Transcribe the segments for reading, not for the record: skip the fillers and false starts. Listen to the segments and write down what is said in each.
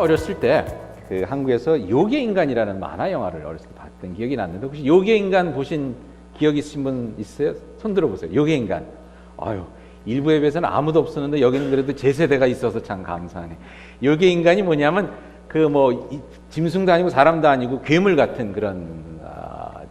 어렸을 때 그 한국에서 요괴 인간이라는 만화 영화를 어렸을 때 봤던 기억이 났는데 혹시 요괴 인간 보신 기억 있으신 분 있어요? 손 들어보세요. 요괴 인간. 아유, 일부에 비해서는 아무도 없었는데 여기는 그래도 제 세대가 있어서 참 감사하네. 요괴 인간이 뭐냐면 그 뭐 짐승도 아니고 사람도 아니고 괴물 같은 그런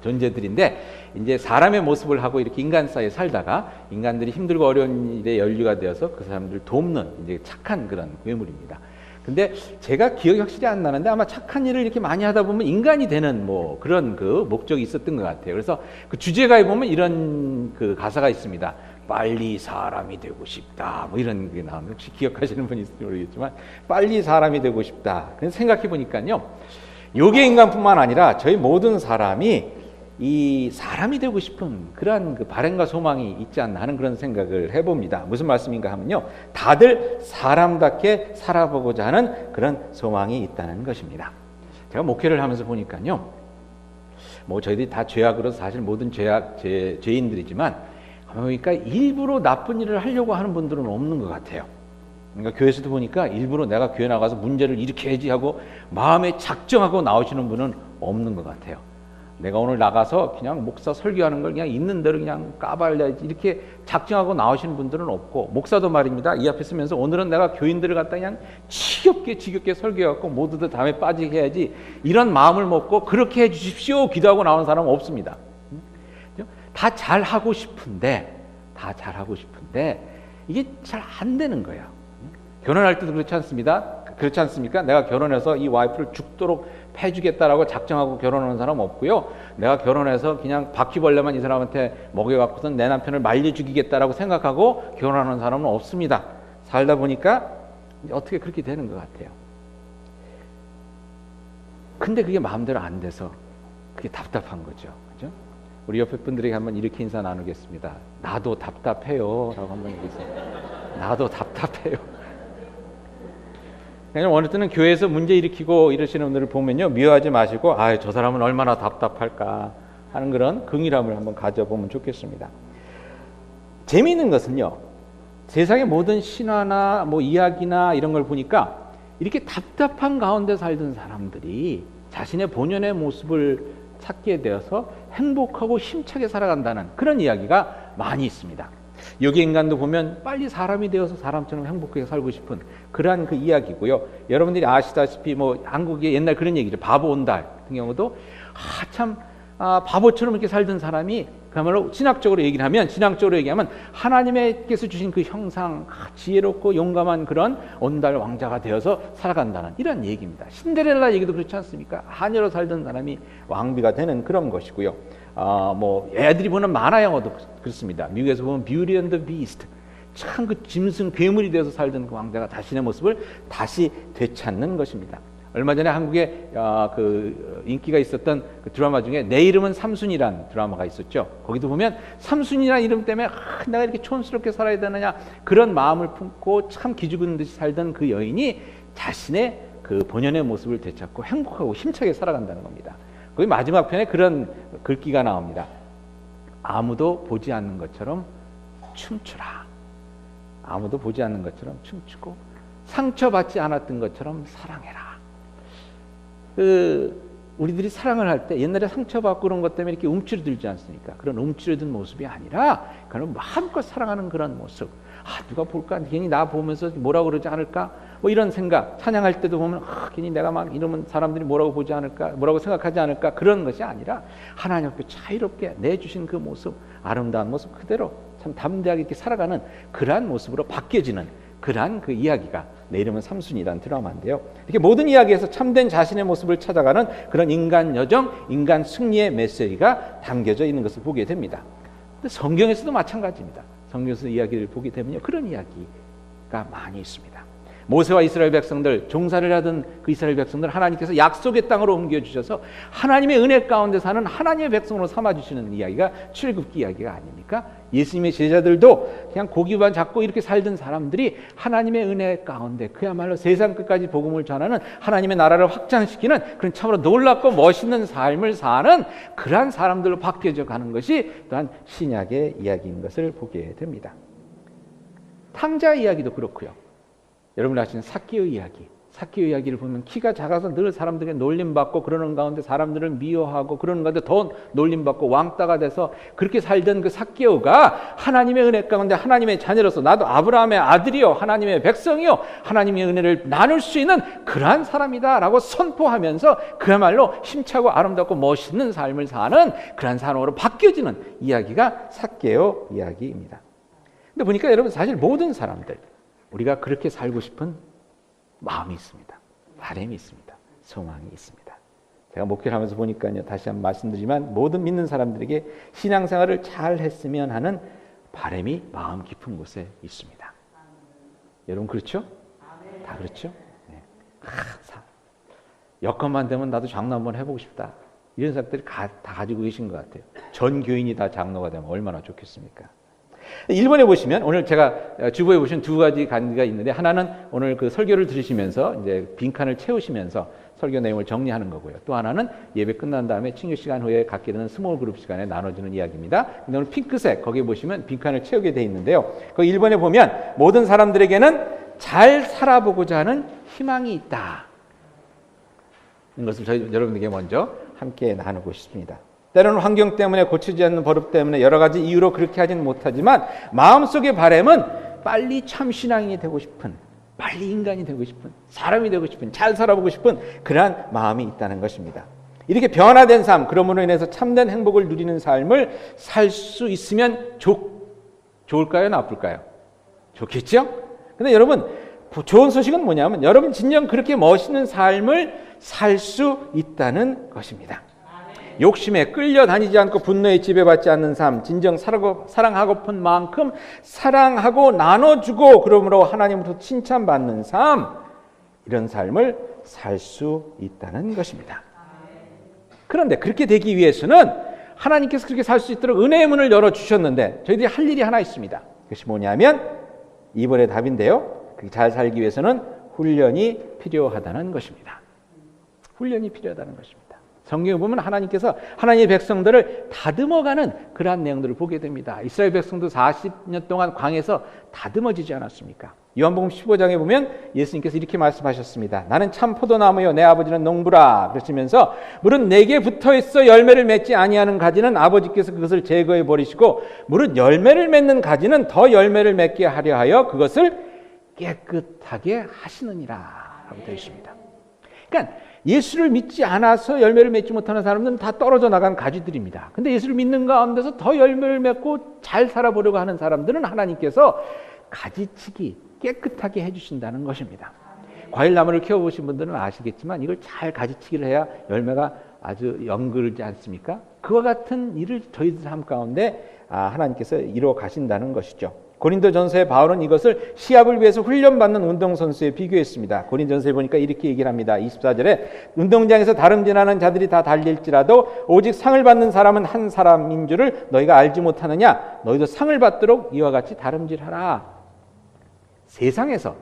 존재들인데 이제 사람의 모습을 하고 이렇게 인간 사이에 살다가 인간들이 힘들고 어려운 일에 연루가 되어서 그 사람들을 돕는 이제 착한 그런 괴물입니다. 근데 제가 기억이 확실히 안 나는데 아마 착한 일을 이렇게 많이 하다 보면 인간이 되는 뭐 그런 그 목적이 있었던 것 같아요. 그래서 그 주제가에 보면 이런 그 가사가 있습니다. 빨리 사람이 되고 싶다. 뭐 이런 게 나오는데 혹시 기억하시는 분이 있을지 모르겠지만 빨리 사람이 되고 싶다. 그래서 생각해 보니까요. 요괴 인간뿐만 아니라 저희 모든 사람이 이 사람이 되고 싶은 그러한 그 바람과 소망이 있지 않나 하는 그런 생각을 해봅니다. 무슨 말씀인가 하면요. 다들 사람답게 살아보고자 하는 그런 소망이 있다는 것입니다. 제가 목회를 하면서 보니까요. 뭐 저희들이 다 죄악으로 사실 모든 죄인들이지만 그러니까 일부러 나쁜 일을 하려고 하는 분들은 없는 것 같아요. 그러니까 교회에서도 보니까 일부러 내가 교회 나가서 문제를 일으켜야지 하고 마음에 작정하고 나오시는 분은 없는 것 같아요. 내가 오늘 나가서 그냥 목사 설교하는 걸 그냥 있는 대로 그냥 까발려야지 이렇게 작정하고 나오시는 분들은 없고 목사도 말입니다. 이 앞에 쓰면서 오늘은 내가 교인들을 갖다 그냥 지겹게 설교해갖고 모두들 다음에 빠지게 해야지 이런 마음을 먹고 그렇게 해주십시오 기도하고 나오는 사람은 없습니다. 다 잘하고 싶은데 이게 잘 안 되는 거예요. 결혼할 때도 그렇지 않습니까? 내가 결혼해서 이 와이프를 죽도록 패주겠다라고 작정하고 결혼하는 사람 없고요. 내가 결혼해서 그냥 바퀴벌레만 이 사람한테 먹여갖고선 내 남편을 말려 죽이겠다라고 생각하고 결혼하는 사람은 없습니다. 살다 보니까 어떻게 그렇게 되는 것 같아요. 근데 그게 마음대로 안 돼서 그게 답답한 거죠. 그죠? 우리 옆에 분들에게 한번 이렇게 인사 나누겠습니다. 나도 답답해요. 라고 한번 얘기해주세요. 나도 답답해요. 그냥 어느 때는 교회에서 문제 일으키고 이러시는 분들을 보면요. 미워하지 마시고 저 사람은 얼마나 답답할까 하는 그런 긍휼함을 한번 가져보면 좋겠습니다. 재미있는 것은요. 세상의 모든 신화나 뭐 이야기나 이런 걸 보니까 이렇게 답답한 가운데 살던 사람들이 자신의 본연의 모습을 찾게 되어서 행복하고 힘차게 살아간다는 그런 이야기가 많이 있습니다. 요괴 인간도 보면 빨리 사람이 되어서 사람처럼 행복하게 살고 싶은 그러한 그 이야기고요. 여러분들이 아시다시피 뭐 한국의 옛날 그런 얘기죠. 바보 온달 같은 경우도 바보처럼 이렇게 살던 사람이 그야말로 신학적으로 얘기하면 하나님께서 주신 그 형상, 지혜롭고 용감한 그런 온달 왕자가 되어서 살아간다는 이런 얘기입니다. 신데렐라 얘기도 그렇지 않습니까? 하녀로 살던 사람이 왕비가 되는 그런 것이고요. 뭐 애들이 보는 만화 영화도 그렇습니다. 미국에서 보면 뷰티 앤 더 비스트, 참 그 짐승 괴물이 되어서 살던 그 왕자가 자신의 모습을 다시 되찾는 것입니다. 얼마 전에 한국에 그 인기가 있었던 그 드라마 중에 내 이름은 삼순이란 드라마가 있었죠. 거기도 보면 삼순이란 이름 때문에 내가 이렇게 촌스럽게 살아야 되느냐 그런 마음을 품고 참 기죽은 듯이 살던 그 여인이 자신의 그 본연의 모습을 되찾고 행복하고 힘차게 살아간다는 겁니다. 거기 마지막 편에 그런 글귀가 나옵니다. 아무도 보지 않는 것처럼 춤추라. 아무도 보지 않는 것처럼 춤추고 상처받지 않았던 것처럼 사랑해라. 우리들이 사랑을 할 때 옛날에 상처받고 그런 것 때문에 이렇게 움츠러들지 않습니까? 그런 움츠러든 모습이 아니라 그런 마음껏 사랑하는 그런 모습. 누가 볼까? 괜히 나 보면서 뭐라고 그러지 않을까? 뭐 이런 생각. 찬양할 때도 보면 괜히 내가 막 이러면 사람들이 뭐라고 보지 않을까? 뭐라고 생각하지 않을까? 그런 것이 아니라 하나님 앞에 자유롭게 내주신 그 모습, 아름다운 모습 그대로 참 담대하게 이렇게 살아가는 그러한 모습으로 바뀌어지는 그러한 그 이야기가 내 이름은 삼순이라는 드라마인데요. 이렇게 모든 이야기에서 참된 자신의 모습을 찾아가는 그런 인간 여정, 인간 승리의 메시지가 담겨져 있는 것을 보게 됩니다. 근데 성경에서도 마찬가지입니다. 성경에서 이야기를 보게 되면요. 그런 이야기가 많이 있습니다. 모세와 이스라엘 백성들, 종살이를 하던 그 이스라엘 백성들 하나님께서 약속의 땅으로 옮겨주셔서 하나님의 은혜 가운데 사는 하나님의 백성으로 삼아주시는 이야기가 출애굽기 이야기가 아닙니까? 예수님의 제자들도 그냥 고기만 잡고 이렇게 살던 사람들이 하나님의 은혜 가운데 그야말로 세상 끝까지 복음을 전하는 하나님의 나라를 확장시키는 그런 참으로 놀랍고 멋있는 삶을 사는 그러한 사람들로 바뀌어져 가는 것이 또한 신약의 이야기인 것을 보게 됩니다. 탕자 이야기도 그렇고요. 여러분이 아시는 삭개의 이야기. 삭개오 이야기를 보면 키가 작아서 늘 사람들에게 놀림받고 그러는 가운데 사람들을 미워하고 그러는 가운데 더 놀림받고 왕따가 돼서 그렇게 살던 그 삭개오가 하나님의 은혜 가운데 하나님의 자녀로서 나도 아브라함의 아들이요 하나님의 백성이요 하나님의 은혜를 나눌 수 있는 그러한 사람이다라고 선포하면서 그야말로 힘차고 아름답고 멋있는 삶을 사는 그러한 사람으로 바뀌어지는 이야기가 삭개오 이야기입니다. 근데 보니까 여러분 사실 모든 사람들 우리가 그렇게 살고 싶은 마음이 있습니다. 바람이 있습니다. 소망이 있습니다. 제가 목회를 하면서 보니까요. 다시 한번 말씀드리지만 모든 믿는 사람들에게 신앙생활을 잘 했으면 하는 바람이 마음 깊은 곳에 있습니다. 여러분 그렇죠? 다 그렇죠? 네. 여건만 되면 나도 장로 한번 해보고 싶다. 이런 생각들이 다 가지고 계신 것 같아요. 전 교인이 다 장로가 되면 얼마나 좋겠습니까? 1번에 보시면 오늘 제가 주보에 보시면 두 가지 강의가 있는데 하나는 오늘 그 설교를 들으시면서 이제 빈칸을 채우시면서 설교 내용을 정리하는 거고요. 또 하나는 예배 끝난 다음에 친교 시간 후에 갖게 되는 스몰 그룹 시간에 나눠주는 이야기입니다. 근데 오늘 핑크색 거기에 보시면 빈칸을 채우게 돼 있는데요. 그 1번에 보면 모든 사람들에게는 잘 살아보고자 하는 희망이 있다. 이것을 저희 여러분에게 먼저 함께 나누고 싶습니다. 때로는 환경 때문에 고치지 않는 버릇 때문에 여러 가지 이유로 그렇게 하지는 못하지만 마음속의 바람은 빨리 참신앙이 되고 싶은, 빨리 인간이 되고 싶은, 사람이 되고 싶은, 잘 살아보고 싶은 그러한 마음이 있다는 것입니다. 이렇게 변화된 삶, 그러므로 인해서 참된 행복을 누리는 삶을 살 수 있으면 좋을까요? 나쁠까요? 좋겠죠? 근데 여러분 좋은 소식은 뭐냐면 여러분 진정 그렇게 멋있는 삶을 살 수 있다는 것입니다. 욕심에 끌려다니지 않고 분노에 지배받지 않는 삶, 진정 사랑하고픈 만큼 사랑하고 나눠주고 그러므로 하나님으로부터 칭찬받는 삶, 이런 삶을 살 수 있다는 것입니다. 그런데 그렇게 되기 위해서는 하나님께서 그렇게 살 수 있도록 은혜의 문을 열어주셨는데 저희들이 할 일이 하나 있습니다. 그것이 뭐냐면 2번의 답인데요. 잘 살기 위해서는 훈련이 필요하다는 것입니다. 훈련이 필요하다는 것입니다. 성경에 보면 하나님께서 하나님의 백성들을 다듬어가는 그러한 내용들을 보게 됩니다. 이스라엘 백성도 40년 동안 광야에서 다듬어지지 않았습니까? 요한복음 15장에 보면 예수님께서 이렇게 말씀하셨습니다. 나는 참 포도나무요 내 아버지는 농부라 그러시면서 물은 내게 붙어있어 열매를 맺지 아니하는 가지는 아버지께서 그것을 제거해 버리시고 물은 열매를 맺는 가지는 더 열매를 맺게 하려 하여 그것을 깨끗하게 하시느니라 라고 되어 있습니다. 그러니까 예수를 믿지 않아서 열매를 맺지 못하는 사람들은 다 떨어져 나간 가지들입니다. 근데 예수를 믿는 가운데서 더 열매를 맺고 잘 살아보려고 하는 사람들은 하나님께서 가지치기 깨끗하게 해주신다는 것입니다. 과일나무를 키워보신 분들은 아시겠지만 이걸 잘 가지치기를 해야 열매가 아주 연글지 않습니까? 그와 같은 일을 저희들 삶 가운데 하나님께서 이루어 가신다는 것이죠. 고린도전서의 바울은 이것을 시합을 위해서 훈련받는 운동선수에 비교했습니다. 고린도전서에 보니까 이렇게 얘기를 합니다. 24절에 운동장에서 다름질하는 자들이 다 달릴지라도 오직 상을 받는 사람은 한 사람인 줄을 너희가 알지 못하느냐? 너희도 상을 받도록 이와 같이 다름질하라. 세상에서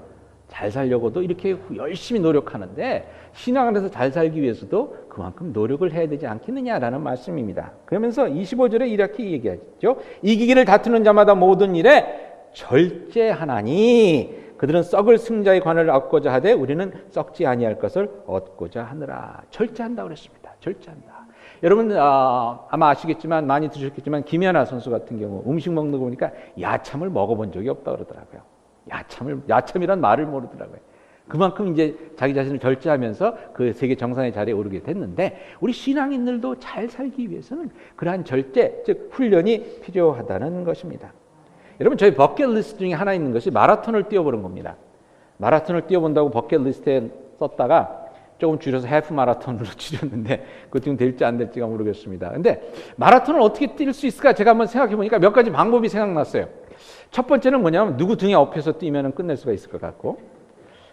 잘 살려고도 이렇게 열심히 노력하는데 신앙 안에서 잘 살기 위해서도 그만큼 노력을 해야 되지 않겠느냐라는 말씀입니다. 그러면서 25절에 이렇게 얘기하죠. 이기기를 다투는 자마다 모든 일에 절제하나니 그들은 썩을 승자의 관을 얻고자 하되 우리는 썩지 아니할 것을 얻고자 하느라. 절제한다고 그랬습니다. 절제한다. 여러분 아마 아시겠지만 많이 들으셨겠지만 김연아 선수 같은 경우 음식 먹는 거 보니까 야참을 먹어본 적이 없다고 그러더라고요. 야참이란 말을 모르더라고요. 그만큼 이제 자기 자신을 절제하면서 그 세계 정상의 자리에 오르게 됐는데 우리 신앙인들도 잘 살기 위해서는 그러한 절제, 즉 훈련이 필요하다는 것입니다. 여러분 저희 버킷리스트 중에 하나 있는 것이 마라톤을 뛰어보는 겁니다. 마라톤을 뛰어본다고 버킷리스트에 썼다가 조금 줄여서 해프 마라톤으로 줄였는데 그것 지금 될지 안 될지가 모르겠습니다. 근데 마라톤을 어떻게 뛸 수 있을까 제가 한번 생각해 보니까 몇 가지 방법이 생각났어요. 첫 번째는 뭐냐면 누구 등에 업혀서 뛰면 끝낼 수가 있을 것 같고,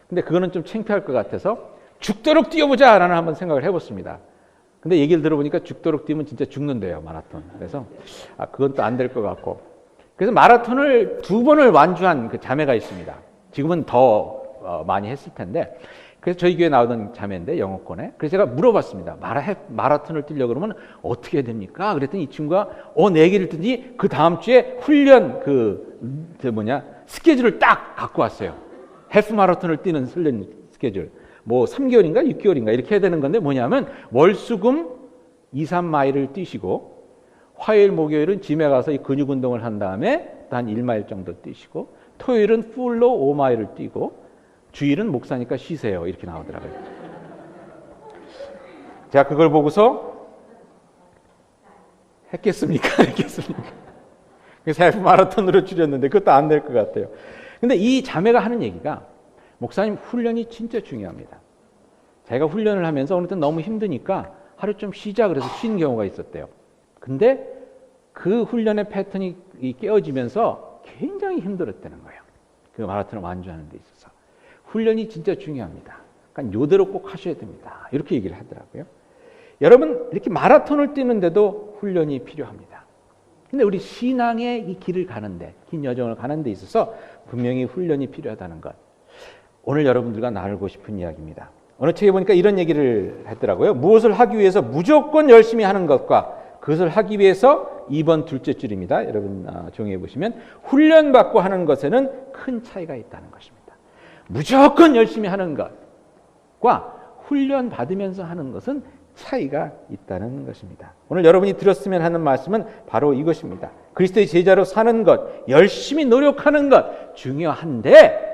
근데 그거는 좀 창피할 것 같아서 죽도록 뛰어보자라는 한번 생각을 해봤습니다. 근데 얘기를 들어보니까 죽도록 뛰면 진짜 죽는데요, 마라톤. 그래서 그건 또 안 될 것 같고, 그래서 마라톤을 2번을 완주한 그 자매가 있습니다. 지금은 더 많이 했을 텐데, 그래서 저희 교회 나오던 자매인데 영어권에. 그래서 제가 물어봤습니다. 마라톤을 뛰려고 그러면 어떻게 해야 됩니까? 그랬더니 이 친구가 내 얘기를 듣니 그 다음 주에 훈련 스케줄을 딱 갖고 왔어요. 헬프 마라톤을 뛰는 훈련 스케줄. 뭐 3개월인가 6개월인가 이렇게 해야 되는 건데 뭐냐면 월수금 2, 3마일을 뛰시고 화요일, 목요일은 짐에 가서 이 근육 운동을 한 다음에 한 1마일 정도 뛰시고 토요일은 풀로 5마일을 뛰고 주일은 목사니까 쉬세요. 이렇게 나오더라고요. 제가 그걸 보고서 했겠습니까? 했겠습니까? 그래서 헬프 마라톤으로 줄였는데 그것도 안 될 것 같아요. 근데 이 자매가 하는 얘기가 목사님 훈련이 진짜 중요합니다. 제가 훈련을 하면서 어느 때 너무 힘드니까 하루 좀 쉬자 그래서 쉰 경우가 있었대요. 근데 그 훈련의 패턴이 깨어지면서 굉장히 힘들었다는 거예요. 그 마라톤을 완주하는 데 있어서. 훈련이 진짜 중요합니다. 그러니까 요대로 꼭 하셔야 됩니다. 이렇게 얘기를 하더라고요. 여러분 이렇게 마라톤을 뛰는데도 훈련이 필요합니다. 근데 우리 신앙의 이 길을 가는데, 긴 여정을 가는 데 있어서 분명히 훈련이 필요하다는 것. 오늘 여러분들과 나누고 싶은 이야기입니다. 어느 책에 보니까 이런 얘기를 했더라고요. 무엇을 하기 위해서 무조건 열심히 하는 것과 그것을 하기 위해서 2번 둘째 줄입니다. 여러분 종이에 보시면 훈련받고 하는 것에는 큰 차이가 있다는 것입니다. 무조건 열심히 하는 것과 훈련받으면서 하는 것은 차이가 있다는 것입니다. 오늘 여러분이 들었으면 하는 말씀은 바로 이것입니다. 그리스도의 제자로 사는 것, 열심히 노력하는 것 중요한데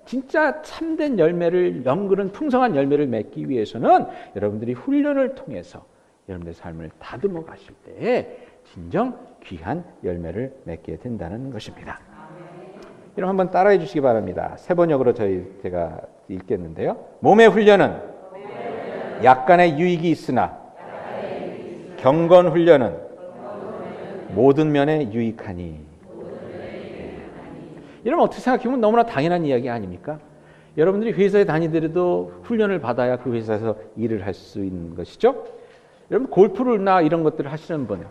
진짜 참된 열매를, 영그런 풍성한 열매를 맺기 위해서는 여러분들이 훈련을 통해서 여러분들의 삶을 다듬어 가실 때에 진정 귀한 열매를 맺게 된다는 것입니다. 여러분 한번 따라해 주시기 바랍니다. 세 번역으로 제가 읽겠는데요. 몸의 훈련은 약간의 유익이 있으나 경건 훈련은 모든 면에 유익하니. 여러분 어떻게 생각해보면 너무나 당연한 이야기 아닙니까? 여러분들이 회사에 다니더라도 훈련을 받아야 그 회사에서 일을 할 수 있는 것이죠. 여러분 골프나 이런 것들을 하시는 분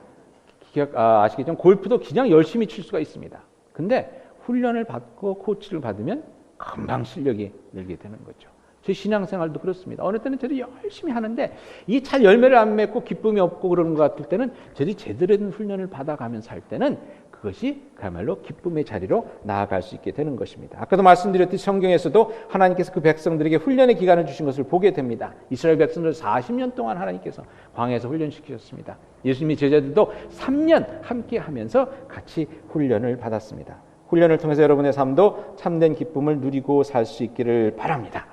아시겠지만 골프도 그냥 열심히 칠 수가 있습니다. 근데 훈련을 받고 코치를 받으면 금방 실력이 늘게 되는 거죠. 제 신앙생활도 그렇습니다. 어느 때는 저도 열심히 하는데 이게 잘 열매를 안 맺고 기쁨이 없고 그러는 것 같을 때는 저도 제대로 된 훈련을 받아가면서 할 때는 그것이 그야말로 기쁨의 자리로 나아갈 수 있게 되는 것입니다. 아까도 말씀드렸듯이 성경에서도 하나님께서 그 백성들에게 훈련의 기간을 주신 것을 보게 됩니다. 이스라엘 백성들 40년 동안 하나님께서 광야에서 훈련시키셨습니다. 예수님의 제자들도 3년 함께 하면서 같이 훈련을 받았습니다. 훈련을 통해서 여러분의 삶도 참된 기쁨을 누리고 살 수 있기를 바랍니다.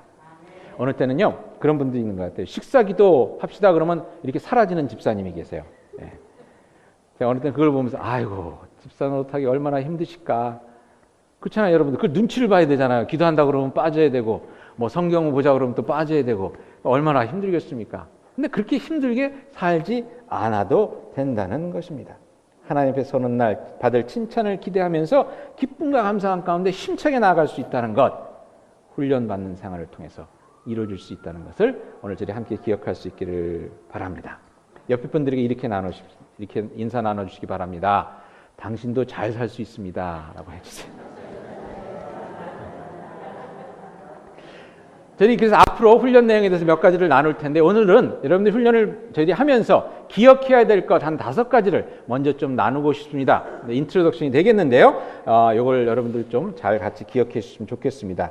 어느 때는요 그런 분들이 있는 것 같아요. 식사기도 합시다 그러면 이렇게 사라지는 집사님이 계세요. 네. 제가 어느 때는 그걸 보면서 아이고 집사 노릇하기 얼마나 힘드실까. 그렇잖아요 여러분들. 그 눈치를 봐야 되잖아요. 기도한다 그러면 빠져야 되고 뭐 성경 보자 그러면 또 빠져야 되고 얼마나 힘들겠습니까. 근데 그렇게 힘들게 살지 않아도 된다는 것입니다. 하나님 앞에 서는 날 받을 칭찬을 기대하면서 기쁨과 감사함 가운데 힘차게 나아갈 수 있다는 것, 훈련받는 생활을 통해서 이루어질 수 있다는 것을 오늘 저희 함께 기억할 수 있기를 바랍니다. 옆에 분들에게 이렇게 인사 나눠주시기 바랍니다. 당신도 잘 살 수 있습니다. 라고 해주세요. 저희 그래서 앞으로 훈련 내용에 대해서 몇 가지를 나눌 텐데 오늘은 여러분들 훈련을 저희들이 하면서 기억해야 될 것 한 5가지를 먼저 좀 나누고 싶습니다. 인트로덕션이 되겠는데요. 이걸 여러분들 좀 잘 같이 기억해 주시면 좋겠습니다.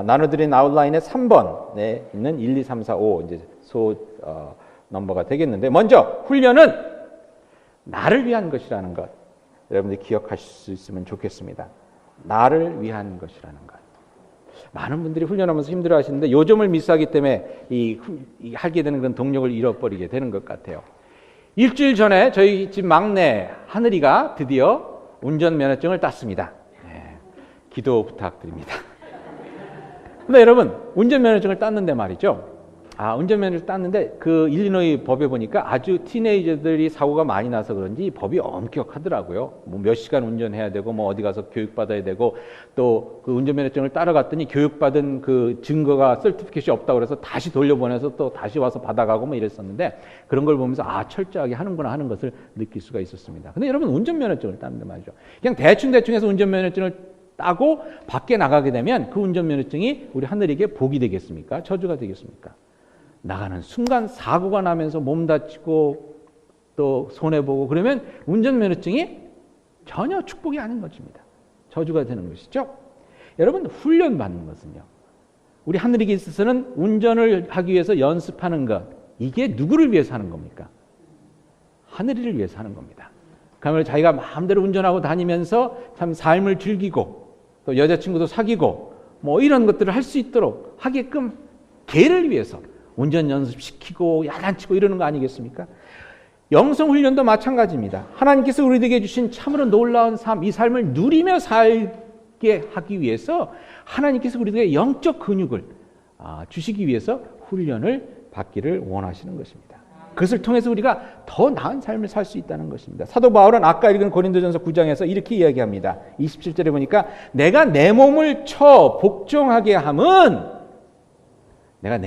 나눠드린 아웃라인의 3번에 있는 1, 2, 3, 4, 5 이제 넘버가 되겠는데 먼저 훈련은 나를 위한 것이라는 것 여러분들이 기억하실 수 있으면 좋겠습니다. 나를 위한 것이라는 것. 많은 분들이 훈련하면서 힘들어 하시는데 요점을 미스하기 때문에 하게 되는 그런 동력을 잃어버리게 되는 것 같아요. 일주일 전에 저희 집 막내 하늘이가 드디어 운전면허증을 땄습니다. 네, 기도 부탁드립니다. 근데 여러분 운전면허증을 땄는데 말이죠. 운전면허를 땄는데 그 일리노이 법에 보니까 아주 티네이저들이 사고가 많이 나서 그런지 법이 엄격하더라고요. 뭐 몇 시간 운전해야 되고 뭐 어디 가서 교육받아야 되고 또 그 운전면허증을 따라갔더니 교육받은 그 증거가 서티피켓이 없다고 그래서 다시 돌려보내서 또 다시 와서 받아가고 뭐 이랬었는데 그런 걸 보면서 철저하게 하는구나 하는 것을 느낄 수가 있었습니다. 근데 여러분 운전면허증을 따는데 말이죠. 그냥 대충 해서 운전면허증을 따고 밖에 나가게 되면 그 운전면허증이 우리 하늘에게 복이 되겠습니까? 저주가 되겠습니까? 나가는 순간 사고가 나면서 몸 다치고 또 손해보고 그러면 운전면허증이 전혀 축복이 아닌 것입니다. 저주가 되는 것이죠. 여러분 훈련받는 것은요. 우리 하늘에게 있어서는 운전을 하기 위해서 연습하는 것, 이게 누구를 위해서 하는 겁니까? 하늘이를 위해서 하는 겁니다. 그러면 자기가 마음대로 운전하고 다니면서 참 삶을 즐기고 또 여자친구도 사귀고 뭐 이런 것들을 할 수 있도록 하게끔 걔를 위해서 운전 연습시키고 야단치고 이러는 거 아니겠습니까? 영성훈련도 마찬가지입니다. 하나님께서 우리에게 주신 참으로 놀라운 삶, 이 삶을 누리며 살게 하기 위해서 하나님께서 우리에게 영적 근육을 주시기 위해서 훈련을 받기를 원하시는 것입니다. 그것을 통해서 우리가 더 나은 삶을 살 수 있다는 것입니다. 사도 바울은 아까 읽은 고린도전서 9장에서 이렇게 이야기합니다. 27절에 보니까 내가 내 몸을 쳐 복종하게 함은 그러니까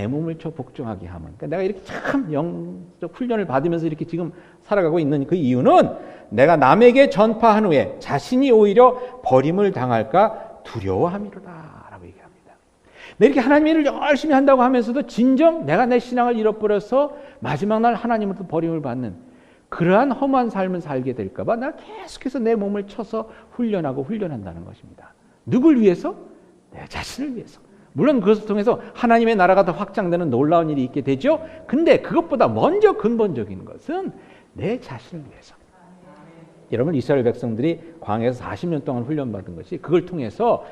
내가 이렇게 참 영적 훈련을 받으면서 이렇게 지금 살아가고 있는 그 이유는 내가 남에게 전파한 후에 자신이 오히려 버림을 당할까 두려워함이로다 라고 얘기합니다. 이렇게 하나님의 일을 열심히 한다고 하면서도 진정 내가 내 신앙을 잃어버려서 마지막 날 하나님으로부터 버림을 받는 그러한 험한 삶을 살게 될까 봐 내가 계속해서 내 몸을 쳐서 훈련한다는 것입니다. 누굴 위해서? 내 자신을 위해서. 물론 그것을 통해서 하나님의 나라가 더 확장되는 놀라운 일이 있게 되죠. 근데 그것보다 먼저 근본적인 것은 내 자신을 위해서. 여러분, 이스라엘 백성들이 광야에서 40년 동안 훈련받은 것이 그걸 통해서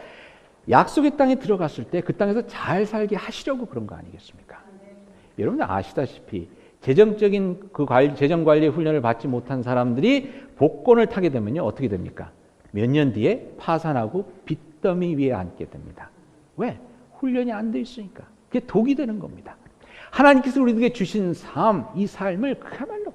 약속의 땅에 들어갔을 때 그 땅에서 잘 살게 하시려고 그런 거 아니겠습니까? 여러분 아시다시피 재정적인 재정 관리 훈련을 받지 못한 사람들이 복권을 타게 되면요 어떻게 됩니까? 몇 년 뒤에 파산하고 빚더미 위에 앉게 됩니다. 왜? 훈련이 안 돼 있으니까. 그게 독이 되는 겁니다. 하나님께서 우리에게 주신 삶, 이 삶을 그야말로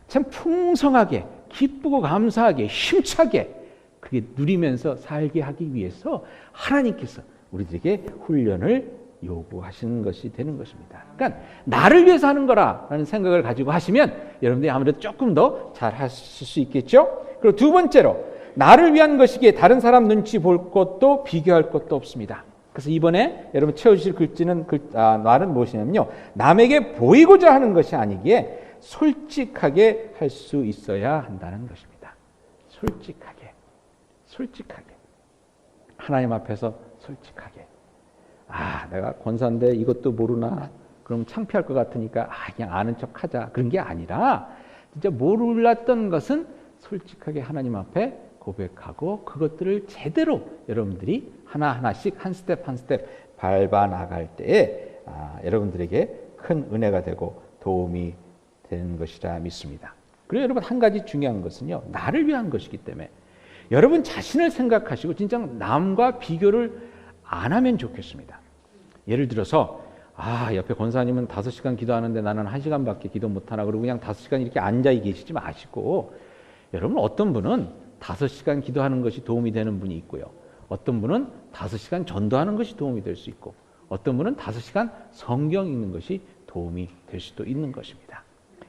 참 풍성하게, 기쁘고 감사하게, 힘차게 그게 누리면서 살게 하기 위해서 하나님께서 우리들에게 훈련을 요구하시는 것이 되는 것입니다. 그러니까 나를 위해서 하는 거라는 생각을 가지고 하시면 여러분들이 아무래도 조금 더 잘 하실 수 있겠죠. 그리고 두 번째로 나를 위한 것이기에 다른 사람 눈치 볼 것도 비교할 것도 없습니다. 그래서 이번에 여러분 채워주실 말은 무엇이냐면요. 남에게 보이고자 하는 것이 아니기에 솔직하게 할 수 있어야 한다는 것입니다. 솔직하게. 하나님 앞에서 솔직하게. 내가 권사인데 이것도 모르나? 그럼 창피할 것 같으니까 그냥 아는 척 하자. 그런 게 아니라 진짜 몰랐던 것은 솔직하게 하나님 앞에 고백하고 그것들을 제대로 여러분들이 하나하나씩 한 스텝 한 스텝 밟아 나갈 때에 여러분들에게 큰 은혜가 되고 도움이 되는 것이라 믿습니다. 그리고 여러분 한 가지 중요한 것은요. 나를 위한 것이기 때문에 여러분 자신을 생각하시고 진짜 남과 비교를 안 하면 좋겠습니다. 예를 들어서 옆에 권사님은 5시간 기도하는데 나는 1시간밖에 기도 못하나 그러고 그냥 5시간 이렇게 앉아 계시지 마시고 여러분 어떤 분은 5시간 기도하는 것이 도움이 되는 분이 있고요. 어떤 분은 5시간 전도하는 것이 도움이 될 수 있고 어떤 분은 5시간 성경 읽는 것이 도움이 될 수도 있는 것입니다.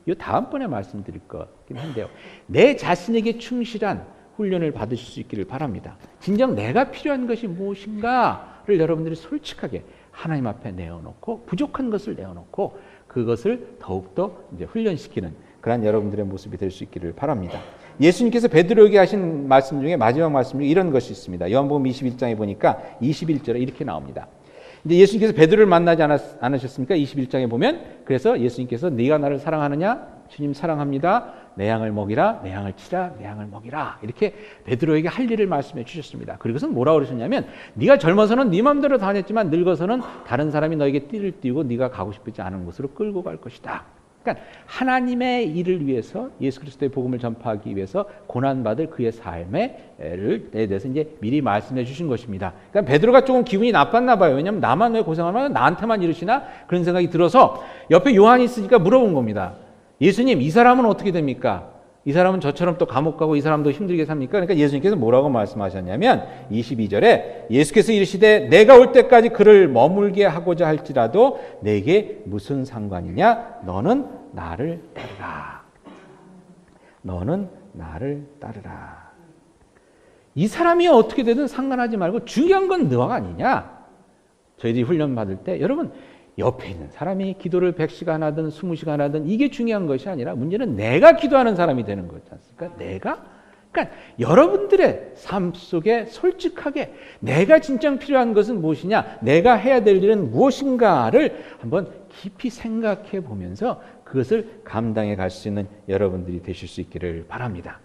이 다음번에 말씀드릴 거긴 한데요. 내 자신에게 충실한 훈련을 받으실 수 있기를 바랍니다. 진정 내가 필요한 것이 무엇인가를 여러분들이 솔직하게 하나님 앞에 내어놓고 부족한 것을 내어놓고 그것을 더욱더 이제 훈련시키는 그런 여러분들의 모습이 될 수 있기를 바랍니다. 예수님께서 베드로에게 하신 말씀 중에 마지막 말씀 중에 이런 것이 있습니다. 요한복음 21장에 보니까 21절에 이렇게 나옵니다. 이제 예수님께서 베드로를 만나지 않으셨습니까? 21장에 보면 그래서 예수님께서 네가 나를 사랑하느냐? 주님 사랑합니다. 내 양을 먹이라, 내 양을 치라, 내 양을 먹이라. 이렇게 베드로에게 할 일을 말씀해 주셨습니다. 그리고선 뭐라고 그러셨냐면 네가 젊어서는 네 마음대로 다녔지만 늙어서는 다른 사람이 너에게 띠를 띠고 네가 가고 싶지 않은 곳으로 끌고 갈 것이다. 그러니까 하나님의 일을 위해서 예수 그리스도의 복음을 전파하기 위해서 고난받을 그의 삶에 대해서 이제 미리 말씀해 주신 것입니다. 그러니까 베드로가 조금 기분이 나빴나 봐요. 왜냐하면 나만 왜 고생하면 나한테만 이러시나 그런 생각이 들어서 옆에 요한이 있으니까 물어본 겁니다. 예수님, 이 사람은 어떻게 됩니까? 이 사람은 저처럼 또 감옥 가고 이 사람도 힘들게 삽니까? 그러니까 예수님께서 뭐라고 말씀하셨냐면 22절에 예수께서 이르시되 내가 올 때까지 그를 머물게 하고자 할지라도 내게 무슨 상관이냐? 너는 나를 따르라. 너는 나를 따르라. 이 사람이 어떻게 되든 상관하지 말고 중요한 건 너가 아니냐? 저희들이 훈련 받을 때 여러분 옆에 있는 사람이 기도를 100시간 하든 20시간 하든 이게 중요한 것이 아니라 문제는 내가 기도하는 사람이 되는 거지 않습니까? 내가 그러니까 여러분들의 삶 속에 솔직하게 내가 진짜 필요한 것은 무엇이냐, 내가 해야 될 일은 무엇인가를 한번 깊이 생각해 보면서 그것을 감당해 갈 수 있는 여러분들이 되실 수 있기를 바랍니다.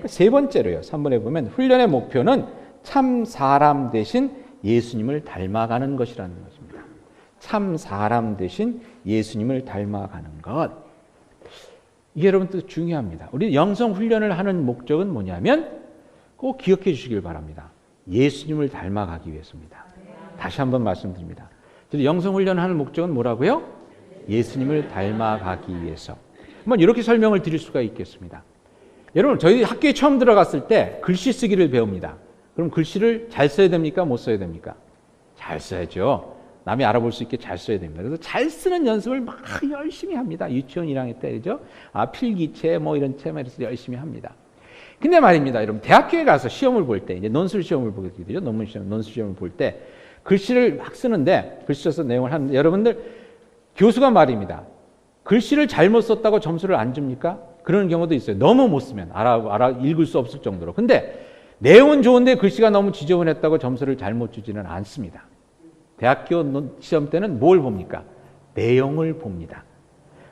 세 번째로요, 3번에 보면 훈련의 목표는 참 사람 대신 예수님을 닮아가는 것이라는 것입니다. 참 사람 대신 예수님을 닮아가는 것. 이게 여러분들 중요합니다. 우리 영성 훈련을 하는 목적은 뭐냐면 꼭 기억해 주시길 바랍니다. 예수님을 닮아가기 위해서입니다. 다시 한번 말씀드립니다. 영성 훈련을 하는 목적은 뭐라고요? 예수님을 닮아가기 위해서. 한번 이렇게 설명을 드릴 수가 있겠습니다. 여러분, 저희 학교에 처음 들어갔을 때 글씨 쓰기를 배웁니다. 그럼 글씨를 잘 써야 됩니까? 못 써야 됩니까? 잘 써야죠. 남이 알아볼 수 있게 잘 써야 됩니다. 그래서 잘 쓰는 연습을 막 열심히 합니다. 유치원 1학년 때, 그죠? 필기체, 이런 체만 해서 열심히 합니다. 근데 말입니다, 여러분, 대학교에 가서 시험을 볼 때, 이제 논술 시험을 보게 되죠. 논문 시험, 논술 시험을 볼 때, 글씨를 막 쓰는데, 글씨 써서 내용을 하는데, 여러분들, 교수가 말입니다. 글씨를 잘못 썼다고 점수를 안 줍니까? 그런 경우도 있어요. 너무 못 쓰면, 읽을 수 없을 정도로. 근데, 내용은 좋은데 글씨가 너무 지저분했다고 점수를 잘못 주지는 않습니다. 대학교 시험 때는 뭘 봅니까? 내용을 봅니다.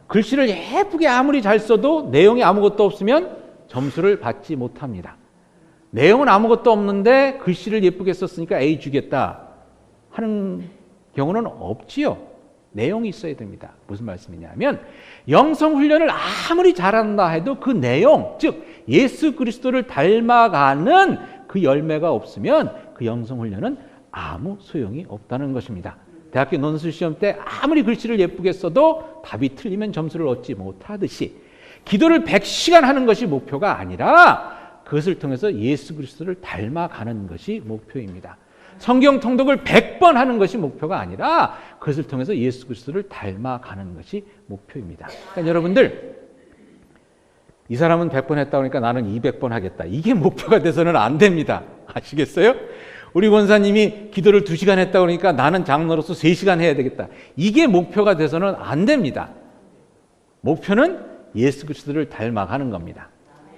글씨를 예쁘게 아무리 잘 써도 내용이 아무것도 없으면 점수를 받지 못합니다. 내용은 아무것도 없는데 글씨를 예쁘게 썼으니까 A 주겠다 하는 경우는 없지요. 내용이 있어야 됩니다. 무슨 말씀이냐면 영성 훈련을 아무리 잘한다 해도 그 내용, 즉 예수 그리스도를 닮아가는 그 열매가 없으면 그 영성 훈련은 아무 소용이 없다는 것입니다. 대학교 논술 시험 때 아무리 글씨를 예쁘게 써도 답이 틀리면 점수를 얻지 못하듯이 기도를 100시간 하는 것이 목표가 아니라 그것을 통해서 예수 그리스도를 닮아가는 것이 목표입니다. 성경 통독을 100번 하는 것이 목표가 아니라 그것을 통해서 예수 그리스도를 닮아가는 것이 목표입니다. 그러니까 여러분들, 이 사람은 100번 했다 그러니까 나는 200번 하겠다. 이게 목표가 돼서는 안 됩니다. 아시겠어요? 우리 권사님이 기도를 2시간 했다 그러니까 나는 장로로서 3시간 해야 되겠다. 이게 목표가 돼서는 안 됩니다. 목표는 예수 그리스도를 닮아가는 겁니다.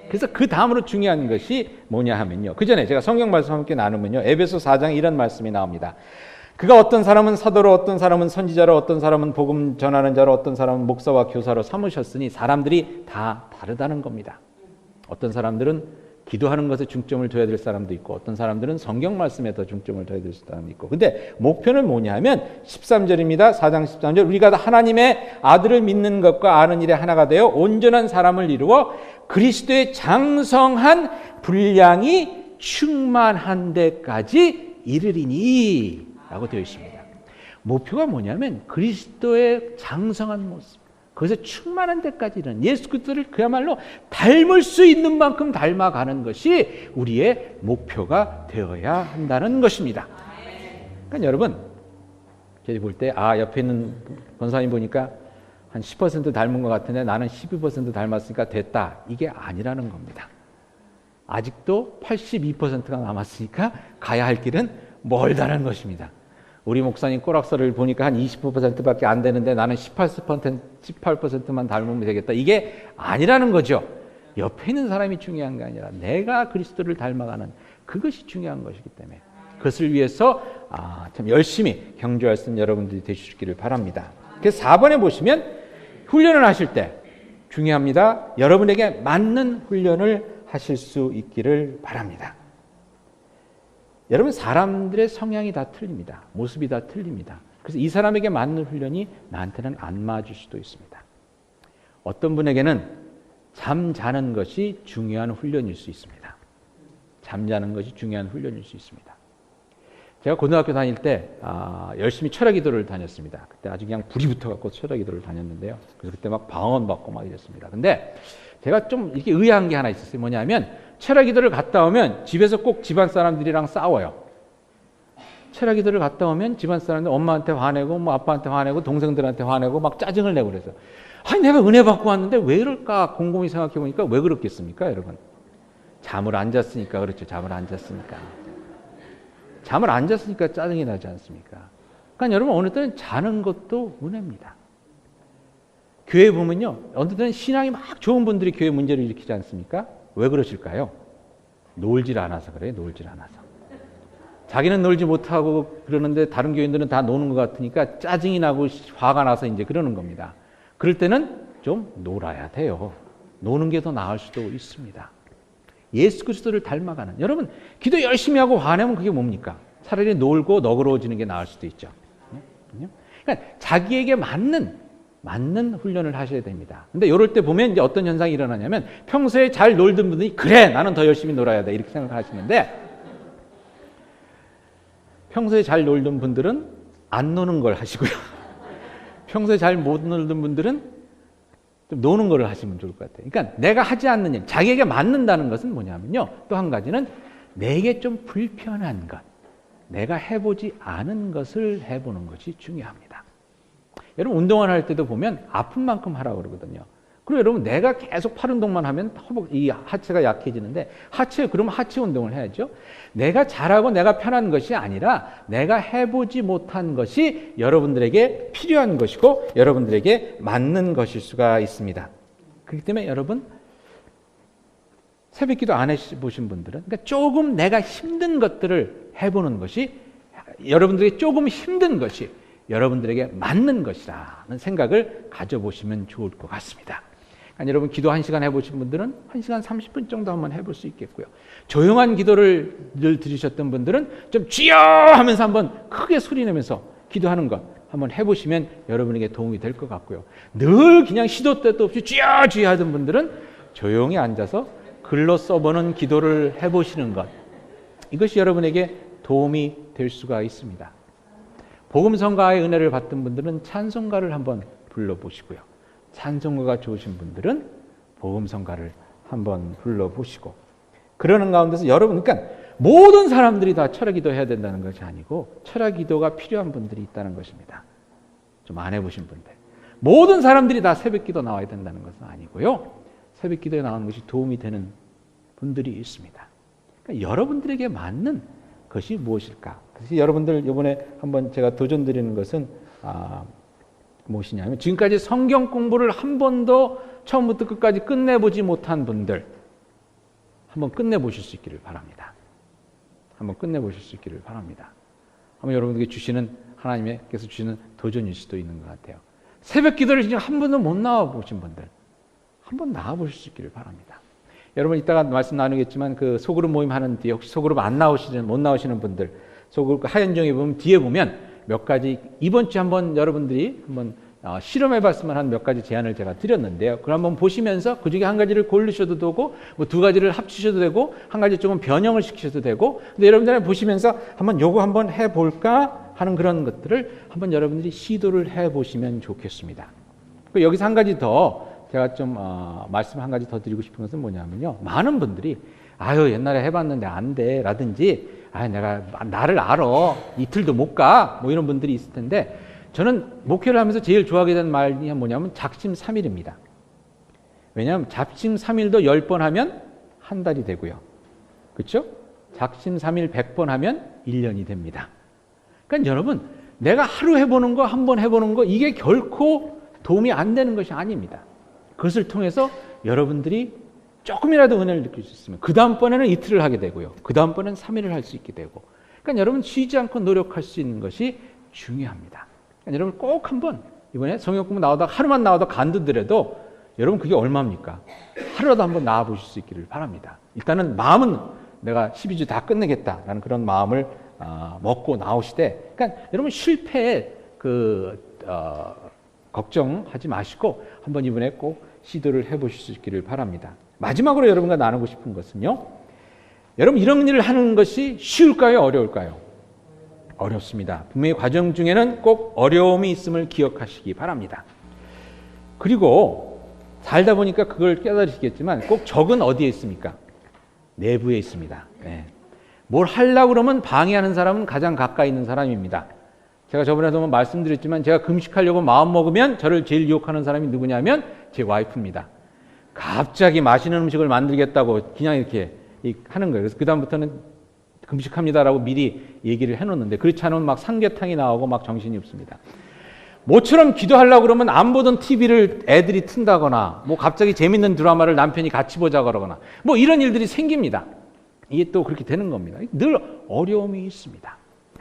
그래서 그 다음으로 중요한 것이 뭐냐 하면요. 그 전에 제가 성경 말씀 함께 나누면요. 에베소 4장에 이런 말씀이 나옵니다. 그가 어떤 사람은 사도로, 어떤 사람은 선지자로, 어떤 사람은 복음 전하는 자로, 어떤 사람은 목사와 교사로 삼으셨으니 사람들이 다 다르다는 겁니다. 어떤 사람들은 기도하는 것에 중점을 둬야 될 사람도 있고 어떤 사람들은 성경 말씀에 더 중점을 둬야 될 사람도 있고 근데 목표는 뭐냐 하면 13절입니다. 4장 13절 우리가 하나님의 아들을 믿는 것과 아는 일에 하나가 되어 온전한 사람을 이루어 그리스도의 장성한 분량이 충만한 데까지 이르리니 라고 되어 있습니다. 목표가 뭐냐면 그리스도의 장성한 모습 그것에 충만한 데까지 이르는 예수 그리스도를 그야말로 닮을 수 있는 만큼 닮아가는 것이 우리의 목표가 되어야 한다는 것입니다. 그러니까 여러분 저희 볼 때 옆에 있는 권사님 보니까 한 10% 닮은 것 같은데 나는 12% 닮았으니까 됐다. 이게 아니라는 겁니다. 아직도 82%가 남았으니까 가야 할 길은 멀다는 것입니다. 우리 목사님 꼬락서를 보니까 한 20%밖에 안 되는데 나는 18%만 닮으면 되겠다. 이게 아니라는 거죠. 옆에 있는 사람이 중요한 게 아니라 내가 그리스도를 닮아가는 그것이 중요한 것이기 때문에 그것을 위해서 참 열심히 경주할 수 있는 여러분들이 되시기를 바랍니다. 그래서 4번에 보시면 훈련을 하실 때 중요합니다. 여러분에게 맞는 훈련을 하실 수 있기를 바랍니다. 여러분 사람들의 성향이 다 틀립니다. 모습이 다 틀립니다. 그래서 이 사람에게 맞는 훈련이 나한테는 안 맞을 수도 있습니다. 어떤 분에게는 잠자는 것이 중요한 훈련일 수 있습니다. 잠자는 것이 중요한 훈련일 수 있습니다. 제가 고등학교 다닐 때 열심히 철야 기도를 다녔습니다. 그때 아주 그냥 불이 붙어갖고 철야 기도를 다녔는데요. 그래서 그때 막 방언받고 막 이랬습니다. 근데 제가 좀 이렇게 의아한 게 하나 있었어요. 뭐냐면 철야 기도를 갔다 오면 집에서 꼭 집안 사람들이랑 싸워요. 철야 기도를 갔다 오면 집안 사람들 엄마한테 화내고 아빠한테 화내고 동생들한테 화내고 막 짜증을 내고 그래서 내가 은혜 받고 왔는데 왜 이럴까 곰곰이 생각해 보니까 왜 그렇겠습니까 여러분? 잠을 안 잤으니까 그렇죠. 잠을 안 잤으니까. 잠을 안 잤으니까 짜증이 나지 않습니까? 그러니까 여러분 어느 때는 자는 것도 은혜입니다. 교회 보면요. 어느 때는 신앙이 막 좋은 분들이 교회 문제를 일으키지 않습니까? 왜 그러실까요? 놀질 않아서 그래요. 놀질 않아서. 자기는 놀지 못하고 그러는데 다른 교인들은 다 노는 것 같으니까 짜증이 나고 화가 나서 이제 그러는 겁니다. 그럴 때는 좀 놀아야 돼요. 노는 게 더 나을 수도 있습니다. 예수 그리스도를 닮아가는. 여러분, 기도 열심히 하고 화내면 그게 뭡니까? 차라리 놀고 너그러워지는 게 나을 수도 있죠. 그러니까 자기에게 맞는 훈련을 하셔야 됩니다. 근데 이럴 때 보면 이제 어떤 현상이 일어나냐면 평소에 잘 놀던 분들이 그래, 나는 더 열심히 놀아야 돼. 이렇게 생각하시는데 평소에 잘 놀던 분들은 안 노는 걸 하시고요. 평소에 잘 못 놀던 분들은 좀 노는 걸 하시면 좋을 것 같아요. 그러니까 내가 하지 않는 일, 자기에게 맞는다는 것은 뭐냐면요. 또 한 가지는 내게 좀 불편한 것, 내가 해보지 않은 것을 해보는 것이 중요합니다. 여러분 운동을 할 때도 보면 아픈 만큼 하라고 그러거든요. 그리고 여러분 내가 계속 팔 운동만 하면 이 하체가 약해지는데 그러면 하체 운동을 해야죠. 내가 잘하고 내가 편한 것이 아니라 내가 해보지 못한 것이 여러분들에게 필요한 것이고 여러분들에게 맞는 것일 수가 있습니다. 그렇기 때문에 여러분 새벽기도 안 해보신 분들은 그러니까 조금 내가 힘든 것들을 해보는 것이 여러분들에게 조금 힘든 것이 여러분들에게 맞는 것이라는 생각을 가져보시면 좋을 것 같습니다. 그러니까 여러분 기도 1시간 해보신 분들은 1시간 30분 정도 한번 해볼 수 있겠고요. 조용한 기도를 늘 들으셨던 분들은 좀 주여 하면서 한번 크게 소리내면서 기도하는 것 한번 해보시면 여러분에게 도움이 될 것 같고요. 늘 그냥 시도 때도 없이 주여 주여 하던 분들은 조용히 앉아서 글로 써보는 기도를 해보시는 것, 이것이 여러분에게 도움이 될 수가 있습니다. 복음성가의 은혜를 받던 분들은 찬송가를 한번 불러보시고요. 찬송가가 좋으신 분들은 복음성가를 한번 불러보시고, 그러는 가운데서 여러분, 그러니까 모든 사람들이 다 철야기도 해야 된다는 것이 아니고 철야기도가 필요한 분들이 있다는 것입니다. 좀 안 해보신 분들. 모든 사람들이 다 새벽기도 나와야 된다는 것은 아니고요. 새벽기도에 나오는 것이 도움이 되는 분들이 있습니다. 그러니까 여러분들에게 맞는 것이 무엇일까? 그래서 여러분들 이번에 한번 제가 도전드리는 것은 무엇이냐면 지금까지 성경 공부를 한 번도 처음부터 끝까지 끝내보지 못한 분들 한번 끝내보실 수 있기를 바랍니다. 한번 끝내보실 수 있기를 바랍니다. 한번 여러분에게 주시는 하나님께서 주시는 도전일 수도 있는 것 같아요. 새벽 기도를 지금 한 번도 못 나와보신 분들 한번 나와보실 수 있기를 바랍니다. 여러분 이따가 말씀 나누겠지만 그 소그룹 모임 하는 뒤에 혹시 소그룹 못 나오시는 분들 소그룹 하연종에 보면 뒤에 보면 몇 가지 이번 주에 한번 여러분들이 한번 실험해 봤으면 한 몇 가지 제안을 제가 드렸는데요. 그걸 한번 보시면서 그 중에 한 가지를 고르셔도 되고 뭐 두 가지를 합치셔도 되고 한 가지 조금 변형을 시키셔도 되고, 근데 여러분들 보시면서 한번 요거 한번 해볼까 하는 그런 것들을 한번 여러분들이 시도를 해보시면 좋겠습니다. 여기서 한 가지 더 제가 좀 말씀 한 가지 더 드리고 싶은 것은 뭐냐면요. 많은 분들이 아유 옛날에 해봤는데 안 돼 라든지 내가 나를 알아 이틀도 못 가 뭐 이런 분들이 있을 텐데, 저는 목회를 하면서 제일 좋아하게 된 말이 뭐냐면 작심삼일입니다. 왜냐하면 작심삼일도 10번 하면 한 달이 되고요. 그렇죠? 작심삼일 100번 하면 1년이 됩니다. 그러니까 여러분 내가 하루 해보는 거 한 번 해보는 거 이게 결코 도움이 안 되는 것이 아닙니다. 그것을 통해서 여러분들이 조금이라도 은혜를 느낄 수 있으면 그 다음번에는 이틀을 하게 되고요. 그 다음번에는 3일을 할 수 있게 되고, 그러니까 여러분 쉬지 않고 노력할 수 있는 것이 중요합니다. 그러니까 여러분 꼭 한번 이번에 성경 공부 나오다가 하루만 나와도 간두더라도 여러분 그게 얼마입니까? 하루라도 한번 나와보실 수 있기를 바랍니다. 일단은 마음은 내가 12주 다 끝내겠다라는 그런 마음을 먹고 나오시되, 그러니까 여러분 실패에 걱정하지 마시고 한번 이번에 꼭 시도를 해보실 수 있기를 바랍니다. 마지막으로 여러분과 나누고 싶은 것은요. 여러분 이런 일을 하는 것이 쉬울까요? 어려울까요? 어렵습니다. 분명히 과정 중에는 꼭 어려움이 있음을 기억하시기 바랍니다. 그리고 살다 보니까 그걸 깨달으시겠지만 꼭 적은 어디에 있습니까? 내부에 있습니다. 네. 뭘 하려고 그러면 방해하는 사람은 가장 가까이 있는 사람입니다. 제가 저번에도 한번 말씀드렸지만 제가 금식하려고 마음먹으면 저를 제일 유혹하는 사람이 누구냐면 제 와이프입니다. 갑자기 맛있는 음식을 만들겠다고 그냥 이렇게 하는 거예요. 그래서 그 다음부터는 금식합니다라고 미리 얘기를 해놓는데 그렇지 않으면 막 삼계탕이 나오고 막 정신이 없습니다. 모처럼 기도하려고 그러면 안 보던 TV를 애들이 튼다거나 뭐 갑자기 재밌는 드라마를 남편이 같이 보자 그러거나 뭐 이런 일들이 생깁니다. 이게 또 그렇게 되는 겁니다. 늘 어려움이 있습니다.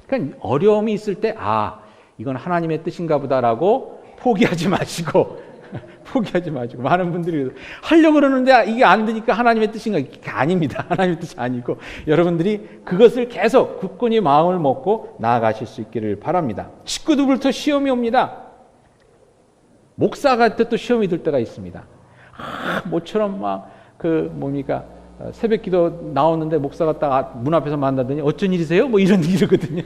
그러니까 어려움이 있을 때 이건 하나님의 뜻인가 보다라고 포기하지 마시고 많은 분들이 하려고 그러는데 이게 안 되니까 하나님의 뜻인가? 이게 아닙니다. 하나님의 뜻이 아니고 여러분들이 그것을 계속 굳건히 마음을 먹고 나아가실 수 있기를 바랍니다. 식구들부터 시험이 옵니다. 목사가 또 시험이 들 때가 있습니다. 모처럼 새벽 기도 나오는데 목사가 딱 문 앞에서 만나더니 어쩐 일이세요? 뭐 이런 이러거든요.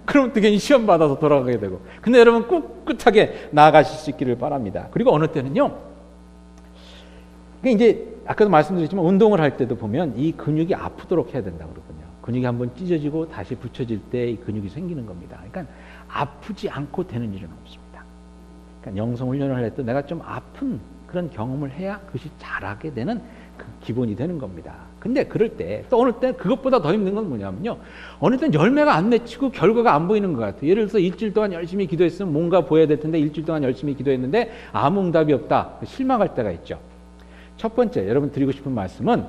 그럼 또 괜히 시험 받아서 돌아가게 되고. 근데 여러분 꿋꿋하게 나아가실 수 있기를 바랍니다. 그리고 어느 때는요. 이제 아까도 말씀드렸지만 운동을 할 때도 보면 이 근육이 아프도록 해야 된다고 그러거든요. 근육이 한번 찢어지고 다시 붙여질 때 이 근육이 생기는 겁니다. 그러니까 아프지 않고 되는 일은 없습니다. 그러니까 영성 훈련을 할 때 내가 좀 아픈 그런 경험을 해야 그것이 잘하게 되는 그 기본이 되는 겁니다. 근데 그럴 때 또 어느 때 그것보다 더 힘든 건 뭐냐면요. 어느 때는 열매가 안 맺히고 결과가 안 보이는 것 같아요. 예를 들어서 일주일 동안 열심히 기도했으면 뭔가 보여야 될 텐데 일주일 동안 열심히 기도했는데 아무 응답이 없다. 실망할 때가 있죠. 첫 번째 여러분 드리고 싶은 말씀은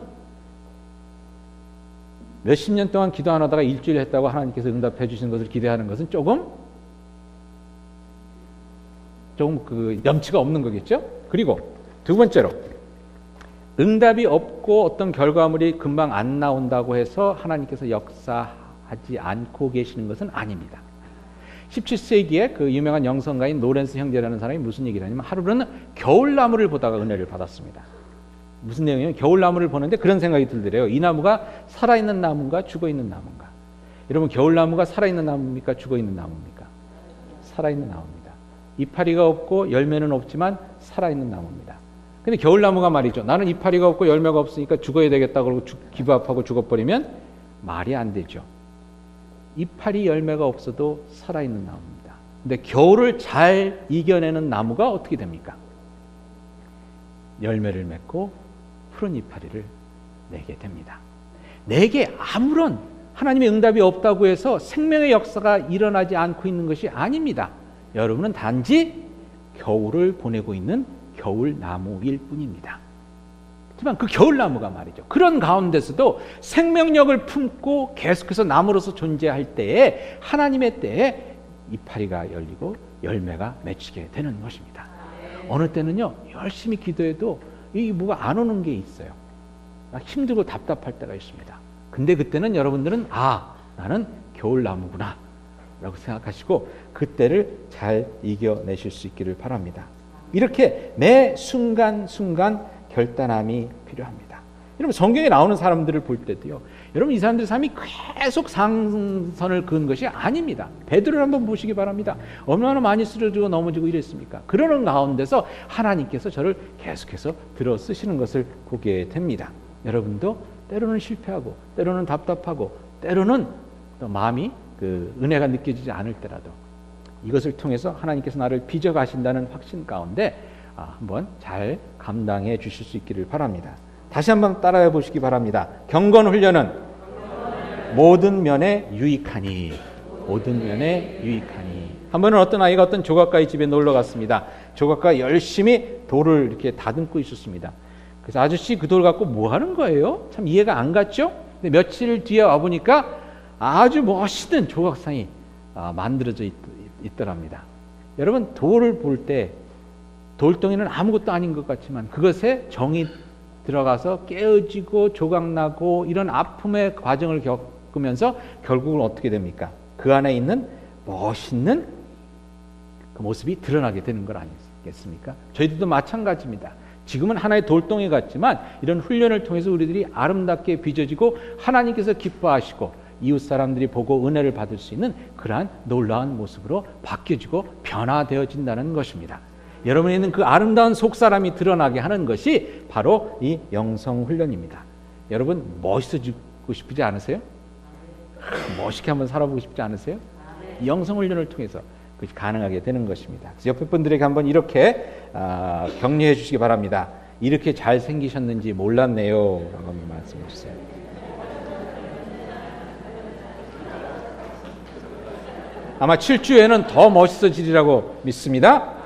몇십 년 동안 기도 안 하다가 일주일 했다고 하나님께서 응답해 주신 것을 기대하는 것은 조금 그 염치가 없는 거겠죠. 그리고 두 번째로 응답이 없고 어떤 결과물이 금방 안 나온다고 해서 하나님께서 역사하지 않고 계시는 것은 아닙니다. 17세기에 그 유명한 영성가인 노렌스 형제라는 사람이 무슨 얘기를 하냐면 하루는 겨울나무를 보다가 은혜를 받았습니다. 무슨 내용이냐면 겨울나무를 보는데 그런 생각이 들더래요. 이 나무가 살아있는 나무인가 죽어있는 나무인가. 여러분 겨울나무가 살아있는 나무입니까 죽어있는 나무입니까? 살아있는 나무입니다. 이파리가 없고 열매는 없지만 살아있는 나무입니다. 근데 겨울나무가 말이죠. 나는 이파리가 없고 열매가 없으니까 죽어야 되겠다 그러고 기부합하고 죽어버리면 말이 안 되죠. 이파리 열매가 없어도 살아있는 나무입니다. 근데 겨울을 잘 이겨내는 나무가 어떻게 됩니까? 열매를 맺고 푸른 이파리를 내게 됩니다. 내게 아무런 하나님의 응답이 없다고 해서 생명의 역사가 일어나지 않고 있는 것이 아닙니다. 여러분은 단지 겨울을 보내고 있는 겨울나무일 뿐입니다. 하지만 그 겨울나무가 말이죠. 그런 가운데서도 생명력을 품고 계속해서 나무로서 존재할 때에 하나님의 때에 이파리가 열리고 열매가 맺히게 되는 것입니다. 어느 때는요 열심히 기도해도 이 뭐가 안 오는 게 있어요. 힘들고 답답할 때가 있습니다. 근데 그때는 여러분들은 나는 겨울나무구나 라고 생각하시고 그때를 잘 이겨내실 수 있기를 바랍니다. 이렇게 매 순간순간 결단함이 필요합니다. 여러분 성경에 나오는 사람들을 볼 때도요. 여러분 이 사람들의 삶이 계속 상선을 그은 것이 아닙니다. 베드로를 한번 보시기 바랍니다. 얼마나 많이 쓰러지고 넘어지고 이랬습니까? 그러는 가운데서 하나님께서 저를 계속해서 들어 쓰시는 것을 보게 됩니다. 여러분도 때로는 실패하고 때로는 답답하고 때로는 또 마음이 은혜가 느껴지지 않을 때라도 이것을 통해서 하나님께서 나를 빚어가신다는 확신 가운데 한번 잘 감당해 주실 수 있기를 바랍니다. 다시 한번 따라해 보시기 바랍니다. 경건 훈련은 모든 면에 유익하니. 모든 면에 유익하니. 한 번은 어떤 아이가 어떤 조각가의 집에 놀러 갔습니다. 조각가가 열심히 돌을 이렇게 다듬고 있었습니다. 그래서 아저씨 그 돌 갖고 뭐 하는 거예요? 참 이해가 안 갔죠? 근데 며칠 뒤에 와보니까 아주 멋있는 조각상이 만들어져 있더랍니다. 여러분 돌을 볼 때 돌덩이는 아무것도 아닌 것 같지만 그것에 정이 들어가서 깨어지고 조각나고 이런 아픔의 과정을 겪으면서 결국은 어떻게 됩니까? 그 안에 있는 멋있는 그 모습이 드러나게 되는 것 아니겠습니까? 저희들도 마찬가지입니다. 지금은 하나의 돌덩이 같지만 이런 훈련을 통해서 우리들이 아름답게 빚어지고 하나님께서 기뻐하시고 이웃 사람들이 보고 은혜를 받을 수 있는 그러한 놀라운 모습으로 바뀌어지고 변화되어진다는 것입니다. 여러분에 있는 그 아름다운 속사람이 드러나게 하는 것이 바로 이 영성훈련입니다. 여러분 멋있어지고 싶지 않으세요? 멋있게 한번 살아보고 싶지 않으세요? 이 영성훈련을 통해서 그것이 가능하게 되는 것입니다. 그래서 옆에 분들에게 한번 이렇게 격려해 주시기 바랍니다. 이렇게 잘생기셨는지 몰랐네요 라고 말씀해 주세요. 아마 7주에는 더 멋있어지리라고 믿습니다.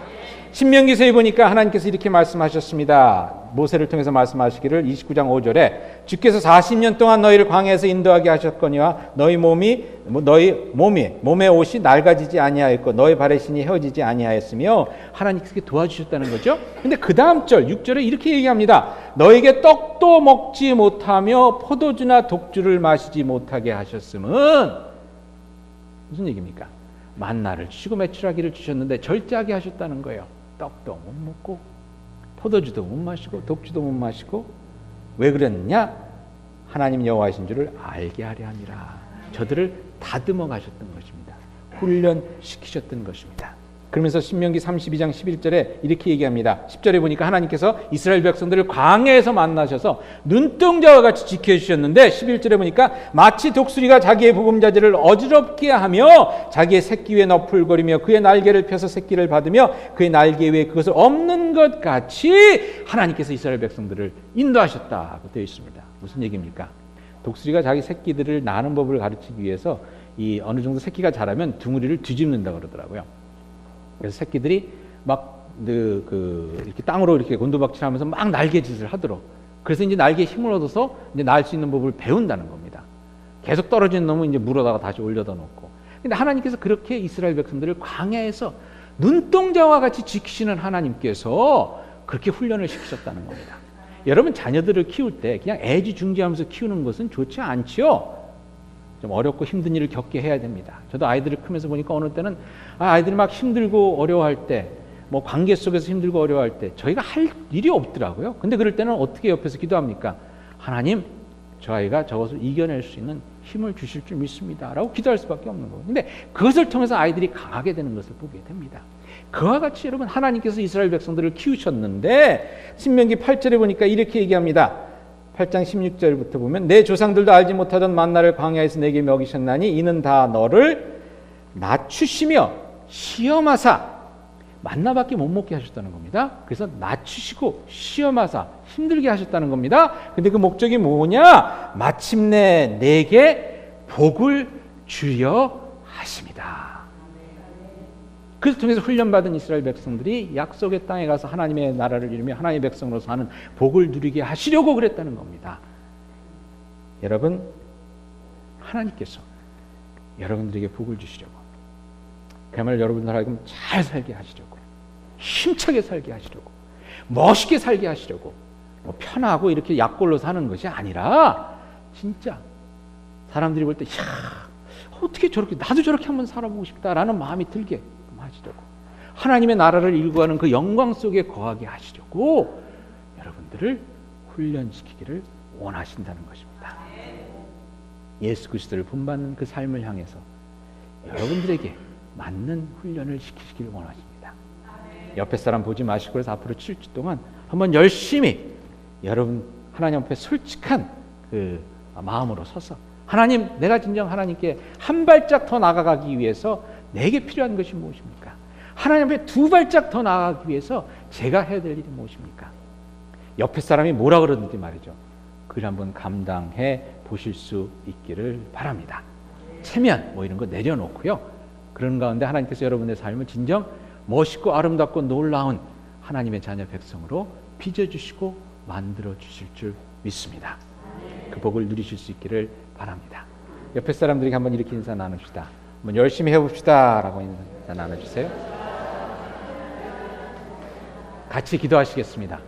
신명기서에 보니까 하나님께서 이렇게 말씀하셨습니다. 모세를 통해서 말씀하시기를 29장 5절에 주께서 40년 동안 너희를 광야에서 인도하게 하셨거니와 너희 몸의 옷이 낡아지지 아니하였고 너희 발의 신이 헤어지지 아니하였으며 하나님께서 도와주셨다는 거죠. 근데 그 다음 절 6절에 이렇게 얘기합니다. 너에게 떡도 먹지 못하며 포도주나 독주를 마시지 못하게 하셨음은 무슨 얘기입니까? 만나를 주시고 메추라기를 주셨는데 절제하게 하셨다는 거예요. 떡도 못 먹고 포도주도 못 마시고 독주도 못 마시고 왜 그랬느냐? 하나님 여호와이신 줄을 알게 하려 함이라. 저들을 다듬어 가셨던 것입니다. 훈련시키셨던 것입니다. 그러면서 신명기 32장 11절에 이렇게 얘기합니다. 10절에 보니까 하나님께서 이스라엘 백성들을 광야에서 만나셔서 눈동자와 같이 지켜주셨는데 11절에 보니까 마치 독수리가 자기의 보금자리를 어지럽게 하며 자기의 새끼 위에 너풀거리며 그의 날개를 펴서 새끼를 받으며 그의 날개 위에 그것을 엎는 것 같이 하나님께서 이스라엘 백성들을 인도하셨다고 되어 있습니다. 무슨 얘기입니까? 독수리가 자기 새끼들을 낳는 법을 가르치기 위해서 이 어느 정도 새끼가 자라면 둥우리를 뒤집는다 그러더라고요. 그래서 새끼들이 막 이렇게 땅으로 이렇게 곤두박질하면서 막 날개짓을 하도록. 그래서 이제 날개에 힘을 얻어서 이제 날 수 있는 법을 배운다는 겁니다. 계속 떨어지는 놈은 이제 물어다가 다시 올려다 놓고. 근데 하나님께서 그렇게 이스라엘 백성들을 광야에서 눈동자와 같이 지키시는 하나님께서 그렇게 훈련을 시키셨다는 겁니다. 여러분 자녀들을 키울 때 그냥 애지중지하면서 키우는 것은 좋지 않지요. 좀 어렵고 힘든 일을 겪게 해야 됩니다. 저도 아이들을 크면서 보니까 어느 때는 아이들이 막 힘들고 어려워할 때, 뭐 관계 속에서 힘들고 어려워할 때 저희가 할 일이 없더라고요. 근데 그럴 때는 어떻게 옆에서 기도합니까? 하나님, 저 아이가 저것을 이겨낼 수 있는 힘을 주실 줄 믿습니다. 라고 기도할 수밖에 없는 거예요. 근데 그것을 통해서 아이들이 강하게 되는 것을 보게 됩니다. 그와 같이 여러분 하나님께서 이스라엘 백성들을 키우셨는데 신명기 8절에 보니까 이렇게 얘기합니다. 8장 16절부터 보면 내 조상들도 알지 못하던 만나를 광야에서 내게 먹이셨나니 이는 다 너를 낮추시며 시험하사 만나밖에 못 먹게 하셨다는 겁니다. 그래서 낮추시고 시험하사 힘들게 하셨다는 겁니다. 근데 그 목적이 뭐냐? 마침내 내게 복을 주려 하십니다. 그래서 통해서 훈련받은 이스라엘 백성들이 약속의 땅에 가서 하나님의 나라를 이루며 하나님의 백성으로 사는 복을 누리게 하시려고 그랬다는 겁니다. 여러분, 하나님께서 여러분들에게 복을 주시려고, 그야말로 여러분들 하여금 잘 살게 하시려고, 힘차게 살게 하시려고, 멋있게 살게 하시려고, 뭐 편하고 이렇게 약골로 사는 것이 아니라 진짜 사람들이 볼 때 야, 어떻게 저렇게 나도 저렇게 한번 살아보고 싶다라는 마음이 들게 하시려고, 하나님의 나라를 일구하는 그 영광 속에 거하게 하시려고 여러분들을 훈련시키기를 원하신다는 것입니다. 예수 그리스도를 본받는 그 삶을 향해서 여러분들에게 맞는 훈련을 시키시기를 원하십니다. 옆에 사람 보지 마시고 그래서 앞으로 7주 동안 한번 열심히 여러분 하나님 앞에 솔직한 그 마음으로 서서 하나님, 내가 진정 하나님께 한 발짝 더 나아가기 위해서 내게 필요한 것이 무엇입니까? 하나님 앞에 두 발짝 더 나아가기 위해서 제가 해야 될 일이 무엇입니까? 옆에 사람이 뭐라 그러든지 말이죠. 그걸 한번 감당해 보실 수 있기를 바랍니다. 체면 뭐 이런 거 내려놓고요. 그런 가운데 하나님께서 여러분의 삶을 진정 멋있고 아름답고 놀라운 하나님의 자녀 백성으로 빚어주시고 만들어주실 줄 믿습니다. 그 복을 누리실 수 있기를 바랍니다. 옆에 사람들에게 한번 이렇게 인사 나눕시다. 한번 열심히 해봅시다 라고 인사 나눠주세요. 같이 기도하시겠습니다.